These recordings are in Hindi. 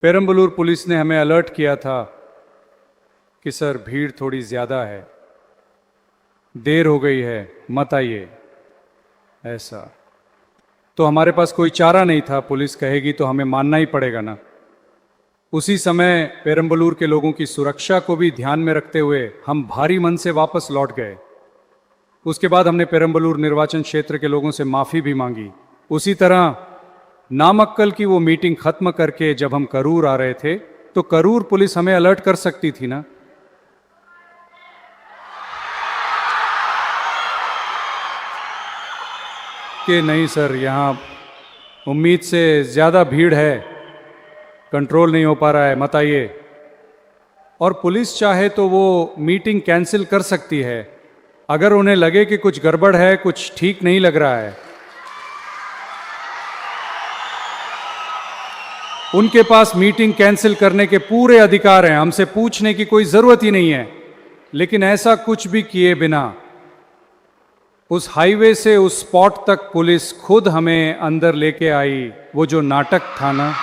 पेरम्बलूर पुलिस ने हमें अलर्ट किया था कि सर भीड़ थोड़ी ज़्यादा है, देर हो गई है, मत आइए। ऐसा तो हमारे पास कोई चारा नहीं था, पुलिस कहेगी तो हमें मानना ही पड़ेगा ना। उसी समय पेरम्बलूर के लोगों की सुरक्षा को भी ध्यान में रखते हुए हम भारी मन से वापस लौट गए। उसके बाद हमने पेरम्बलूर निर्वाचन क्षेत्र के लोगों से माफ़ी भी मांगी। उसी तरह नामक्कल की वो मीटिंग खत्म करके जब हम करूर आ रहे थे तो करूर पुलिस हमें अलर्ट कर सकती थी ना। कि नहीं सर, यहाँ उम्मीद से ज़्यादा भीड़ है, कंट्रोल नहीं हो पा रहा है, मत आइए। और पुलिस चाहे तो वो मीटिंग कैंसिल कर सकती है अगर उन्हें लगे कि कुछ गड़बड़ है, कुछ ठीक नहीं लग रहा है। उनके पास मीटिंग कैंसिल करने के पूरे अधिकार हैं, हमसे पूछने की कोई ज़रूरत ही नहीं है। लेकिन ऐसा कुछ भी किए बिना उस हाईवे से उस स्पॉट तक पुलिस खुद हमें अंदर लेके आई। वो जो नाटक था ना,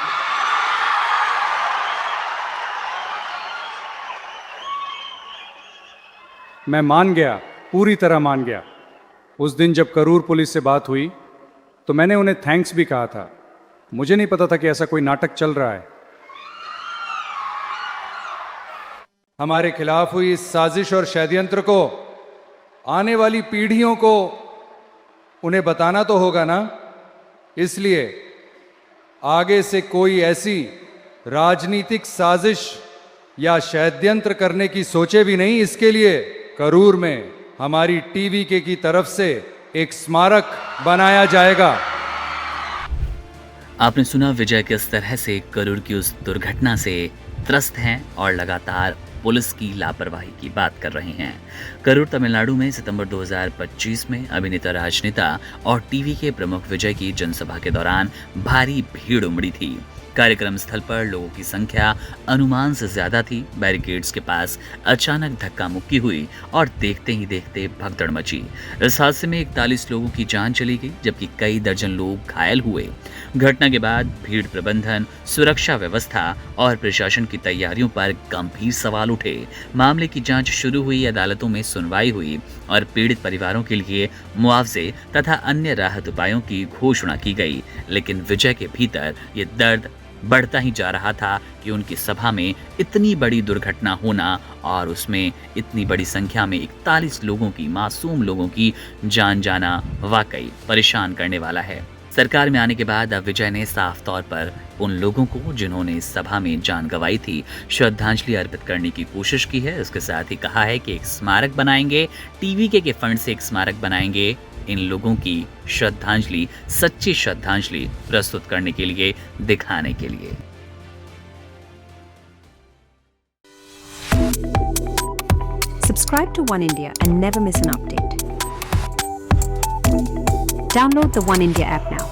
मैं मान गया, पूरी तरह मान गया। उस दिन जब करूर पुलिस से बात हुई तो मैंने उन्हें थैंक्स भी कहा था। मुझे नहीं पता था कि ऐसा कोई नाटक चल रहा है। हमारे खिलाफ हुई इस साजिश और षड्यंत्र को आने वाली पीढ़ियों को उन्हें बताना तो होगा ना। इसलिए आगे से कोई ऐसी राजनीतिक साजिश या षड्यंत्र करने की सोचे भी नहीं। इसके लिए करूर में हमारी टीवीके की तरफ से एक स्मारक बनाया जाएगा। आपने सुना विजय किस तरह से करूर की उस दुर्घटना से त्रस्त हैं और लगातार पुलिस की लापरवाही की बात कर रहे हैं। करूर तमिलनाडु में सितंबर 2025 में अभिनेता, राजनेता और टीवी के प्रमुख विजय की जनसभा के दौरान भारी भीड़ उमड़ी थी। कार्यक्रम स्थल पर लोगों की संख्या अनुमान से ज्यादा थी। बैरिकेड्स के पास अचानक धक्का मुक्की हुई और देखते ही देखते भगदड़ मची। इस हादसे में 41 लोगों की जान चली गई, जबकि कई दर्जन लोग घायल हुए। घटना के बाद भीड़ प्रबंधन, सुरक्षा व्यवस्था और प्रशासन की तैयारियों पर गंभीर सवाल उठे। मामले की जांच शुरू हुई, अदालतों में सुनवाई हुई और पीड़ित परिवारों के लिए मुआवजे तथा अन्य राहत उपायों की घोषणा की गई। लेकिन विजय के भीतर ये दर्द बढ़ता ही जा रहा था कि उनकी सभा में इतनी बड़ी दुर्घटना होना और उसमें इतनी बड़ी संख्या में 41 लोगों की, मासूम लोगों की जान जाना वाकई परेशान करने वाला है। सरकार में आने के बाद अब विजय ने साफ तौर पर उन लोगों को जिन्होंने इस सभा में जान गंवाई थी श्रद्धांजलि अर्पित करने की कोशिश की है। इसके साथ ही कहा है कि एक स्मारक बनाएंगे, टीवीके के फंड से एक स्मारक बनाएंगे, इन लोगों की श्रद्धांजलि, सच्ची श्रद्धांजलि प्रस्तुत करने के लिए, दिखाने के लिए। Subscribe to One India and never miss an update. Download the One India app now.